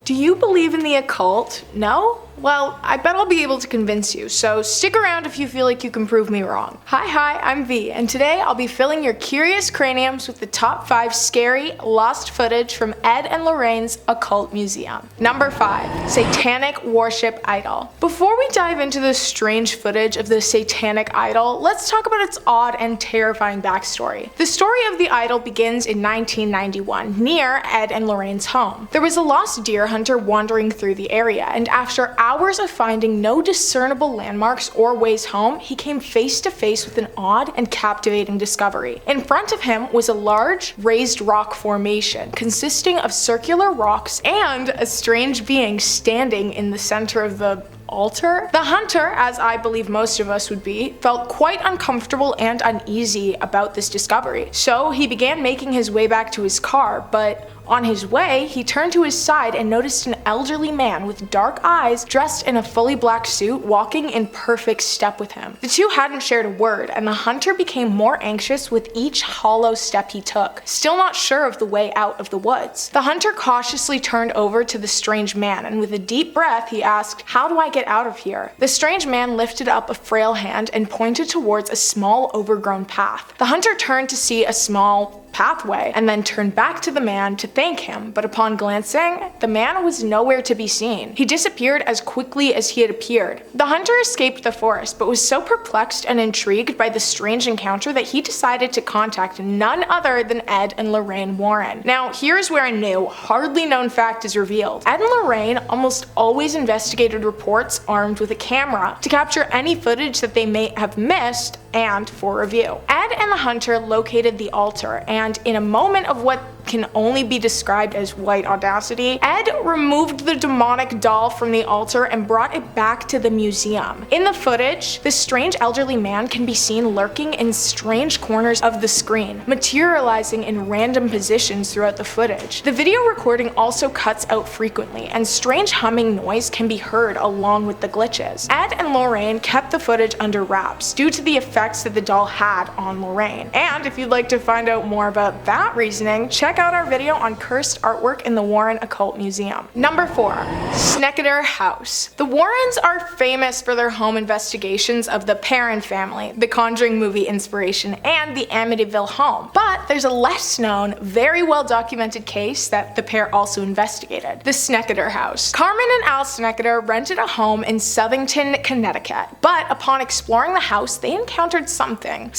Do you believe in the occult? No? Well, I bet I'll be able to convince you, so stick around if you feel like you can prove me wrong. Hi, I'm V, and today I'll be filling your curious craniums with the top 5 scary, lost footage from Ed and Lorraine's Occult Museum. Number 5. Satanic Worship Idol. Before we dive into the strange footage of the Satanic Idol, let's talk about its odd and terrifying backstory. The story of the idol begins in 1991, near Ed and Lorraine's home. There was a lost deer hunter wandering through the area, and after hours of finding no discernible landmarks or ways home, he came face to face with an odd and captivating discovery. In front of him was a large, raised rock formation consisting of circular rocks and a strange being standing in the center of the altar. The hunter, as I believe most of us would be, felt quite uncomfortable and uneasy about this discovery. So he began making his way back to his car, but on his way, he turned to his side and noticed an elderly man with dark eyes dressed in a fully black suit walking in perfect step with him. The two hadn't shared a word, and the hunter became more anxious with each hollow step he took, still not sure of the way out of the woods. The hunter cautiously turned over to the strange man, and with a deep breath he asked, "How do I get out of here?" The strange man lifted up a frail hand and pointed towards a small overgrown path. The hunter turned to see a small pathway and then turned back to the man to thank him, but upon glancing, the man was nowhere to be seen. He disappeared as quickly as he had appeared. The hunter escaped the forest, but was so perplexed and intrigued by the strange encounter that he decided to contact none other than Ed and Lorraine Warren. Now, here's where a new, hardly known fact is revealed. Ed and Lorraine almost always investigated reports armed with a camera to capture any footage that they may have missed and for review. Ed and the hunter located the altar, and in a moment of what can only be described as white audacity, Ed removed the demonic doll from the altar and brought it back to the museum. In the footage, the strange elderly man can be seen lurking in strange corners of the screen, materializing in random positions throughout the footage. The video recording also cuts out frequently, and strange humming noise can be heard along with the glitches. Ed and Lorraine kept the footage under wraps due to the effects that the doll had on Lorraine. And if you'd like to find out more about that reasoning, check out our video on cursed artwork in the Warren Occult Museum. Number 4. Snedecker House. The Warrens are famous for their home investigations of the Perron family, the Conjuring movie inspiration, and the Amityville home. But there's a less known, very well documented case that the pair also investigated, the Snedecker House. Carmen and Al Snedecker rented a home in Southington, Connecticut, but upon exploring the house, they encountered something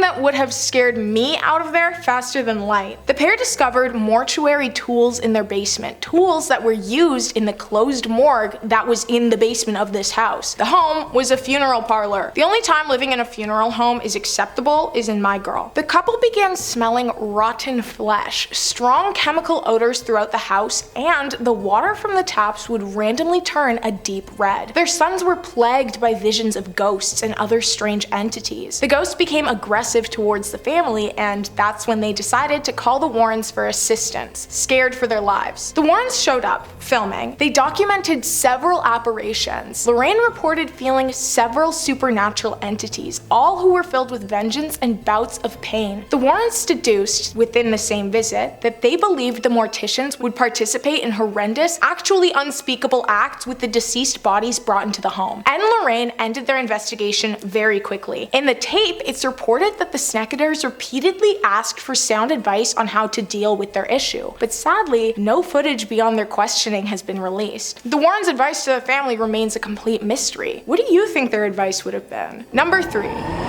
that would have scared me out of there faster than light. The pair discovered mortuary tools in their basement, tools that were used in the closed morgue that was in the basement of this house. The home was a funeral parlor. The only time living in a funeral home is acceptable is in My Girl. The couple began smelling rotten flesh, strong chemical odors throughout the house, and the water from the taps would randomly turn a deep red. Their sons were plagued by visions of ghosts and other strange entities. The ghosts became aggressive towards the family, and that's when they decided to call the Warrens for assistance, scared for their lives. The Warrens showed up, filming. They documented several apparitions. Lorraine reported feeling several supernatural entities, all who were filled with vengeance and bouts of pain. The Warrens deduced, within the same visit, that they believed the morticians would participate in horrendous, actually unspeakable acts with the deceased bodies brought into the home. Ed and Lorraine ended their investigation very quickly. In the tape, it's reported that the Snedeckers repeatedly asked for sound advice on how to deal with their issue, but sadly, no footage beyond their questioning has been released. The Warrens' advice to the family remains a complete mystery. What do you think their advice would have been? Number 3.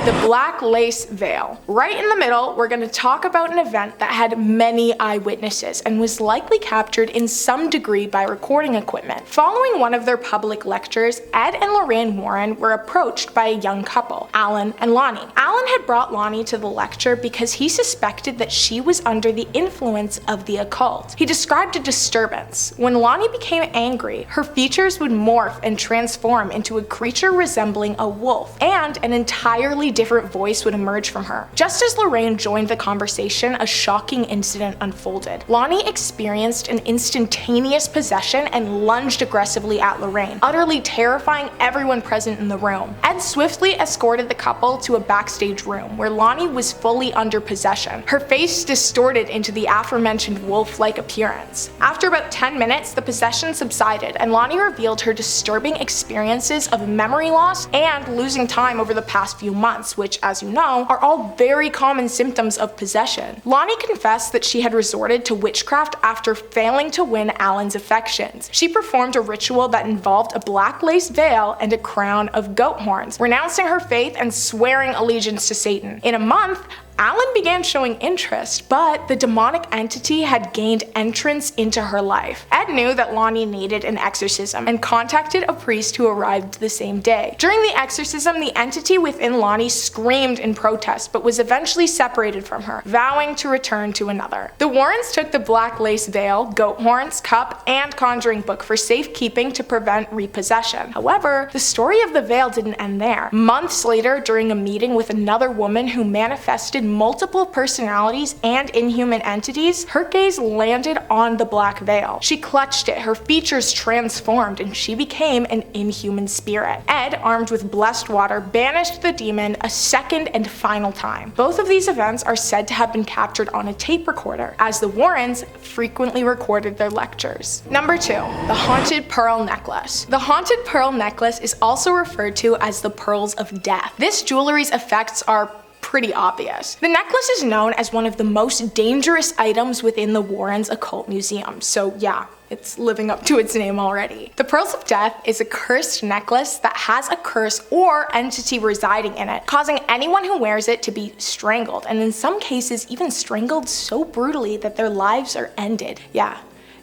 The Black Lace Veil. Right in the middle, we're going to talk about an event that had many eyewitnesses and was likely captured in some degree by recording equipment. Following one of their public lectures, Ed and Lorraine Warren were approached by a young couple, Alan and Lonnie. Alan had brought Lonnie to the lecture because he suspected that she was under the influence of the occult. He described a disturbance. When Lonnie became angry, her features would morph and transform into a creature resembling a wolf, and an entirely different voice would emerge from her. Just as Lorraine joined the conversation, a shocking incident unfolded. Lonnie experienced an instantaneous possession and lunged aggressively at Lorraine, utterly terrifying everyone present in the room. Ed swiftly escorted the couple to a backstage backstage room where Lonnie was fully under possession, her face distorted into the aforementioned wolf-like appearance. After about 10 minutes, the possession subsided and Lonnie revealed her disturbing experiences of memory loss and losing time over the past few months, which, as you know, are all very common symptoms of possession. Lonnie confessed that she had resorted to witchcraft after failing to win Alan's affections. She performed a ritual that involved a black lace veil and a crown of goat horns, renouncing her faith and swearing allegiance to Satan. In a month, Alan began showing interest, but the demonic entity had gained entrance into her life. Ed knew that Lonnie needed an exorcism and contacted a priest who arrived the same day. During the exorcism, the entity within Lonnie screamed in protest, but was eventually separated from her, vowing to return to another. The Warrens took the black lace veil, goat horns, cup, and conjuring book for safekeeping to prevent repossession. However, the story of the veil didn't end there. Months later, during a meeting with another woman who manifested multiple personalities and inhuman entities, her gaze landed on the black veil. She clutched it, her features transformed, and she became an inhuman spirit. Ed, armed with blessed water, banished the demon a second and final time. Both of these events are said to have been captured on a tape recorder, as the Warrens frequently recorded their lectures. Number 2. The Haunted Pearl Necklace. The Haunted Pearl Necklace is also referred to as the Pearls of Death. This jewelry's effects are pretty obvious. The necklace is known as one of the most dangerous items within the Warrens Occult Museum, so yeah, it's living up to its name already. The Pearls of Death is a cursed necklace that has a curse or entity residing in it, causing anyone who wears it to be strangled, and in some cases even strangled so brutally that their lives are ended. Yeah.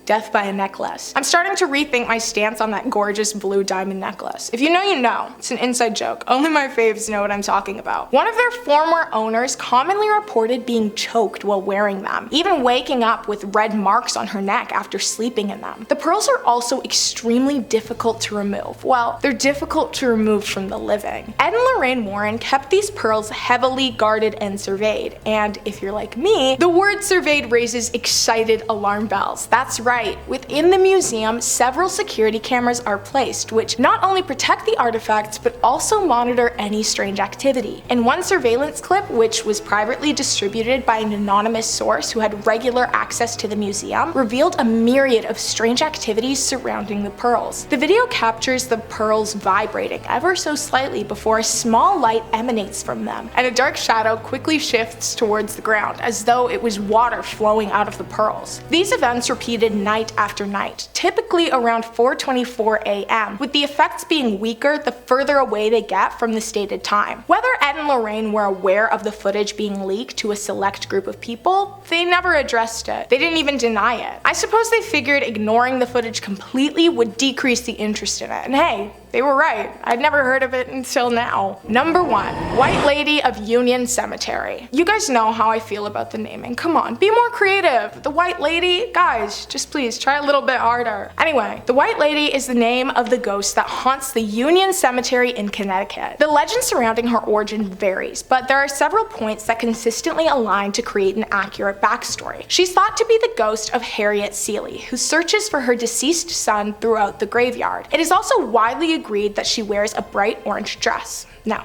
Death by a necklace. I'm starting to rethink my stance on that gorgeous blue diamond necklace. If you know, you know. It's an inside joke. Only my faves know what I'm talking about. One of their former owners commonly reported being choked while wearing them, even waking up with red marks on her neck after sleeping in them. The pearls are also extremely difficult to remove. Well, they're difficult to remove from the living. Ed and Lorraine Warren kept these pearls heavily guarded and surveyed, and if you're like me, the word surveyed raises excited alarm bells. That's right. Within the museum, several security cameras are placed, which not only protect the artifacts, but also monitor any strange activity. In one surveillance clip, which was privately distributed by an anonymous source who had regular access to the museum, revealed a myriad of strange activities surrounding the pearls. The video captures the pearls vibrating ever so slightly before a small light emanates from them, and a dark shadow quickly shifts towards the ground, as though it was water flowing out of the pearls. These events repeated night after night, typically around 4:24 a.m., with the effects being weaker the further away they get from the stated time. Whether Ed and Lorraine were aware of the footage being leaked to a select group of people, they never addressed it. They didn't even deny it. I suppose they figured ignoring the footage completely would decrease the interest in it, and hey, they were right. I'd never heard of it until now. Number 1. White Lady of Union Cemetery. You guys know how I feel about the naming. Come on, be more creative. The White Lady? Guys, just please try a little bit harder. Anyway, the White Lady is the name of the ghost that haunts the Union Cemetery in Connecticut. The legend surrounding her origin varies, but there are several points that consistently align to create an accurate backstory. She's thought to be the ghost of Harriet Seeley, who searches for her deceased son throughout the graveyard. It is also widely agreed that she wears a bright orange dress. No,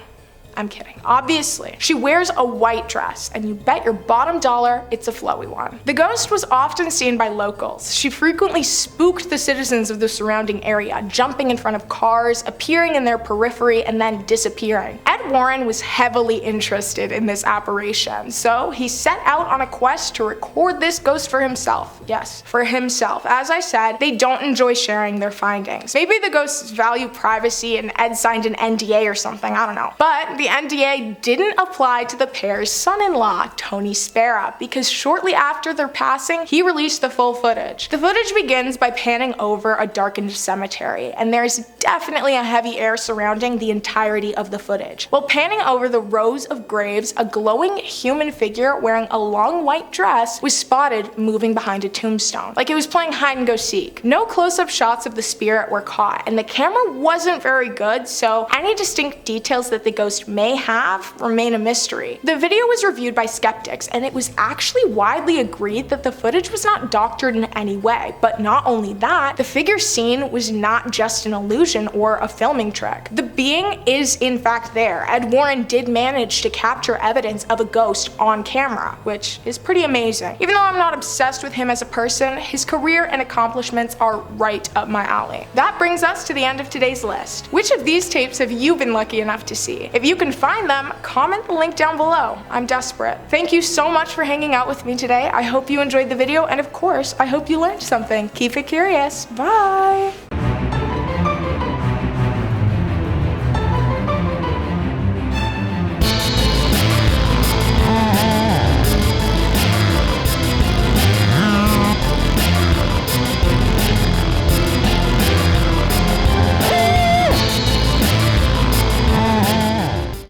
I'm kidding. Obviously, she wears a white dress, and you bet your bottom dollar it's a flowy one. The ghost was often seen by locals. She frequently spooked the citizens of the surrounding area, jumping in front of cars, appearing in their periphery, and then disappearing. Ed Warren was heavily interested in this apparition, so he set out on a quest to record this ghost for himself. Yes, for himself. As I said, they don't enjoy sharing their findings. Maybe the ghosts value privacy and Ed signed an NDA or something, I don't know. But the NDA didn't apply to the pair's son-in-law, Tony Spera, because shortly after their passing, he released the full footage. The footage begins by panning over a darkened cemetery, and there's definitely a heavy air surrounding the entirety of the footage. While panning over the rows of graves, a glowing human figure wearing a long white dress was spotted moving behind a tombstone, like it was playing hide and go seek. No close-up shots of the spirit were caught, and the camera wasn't very good, so any distinct details that the ghost may have remain a mystery. The video was reviewed by skeptics, and it was actually widely agreed that the footage was not doctored in any way. But not only that, the figure seen was not just an illusion or a filming trick. The being is in fact there. Ed Warren did manage to capture evidence of a ghost on camera, which is pretty amazing. Even though I'm not obsessed with him as a person, his career and accomplishments are right up my alley. That brings us to the end of today's list. Which of these tapes have you been lucky enough to see? If you can find them, comment the link down below. I'm desperate. Thank you so much for hanging out with me today. I hope you enjoyed the video, and of course, I hope you learned something. Keep it curious. Bye!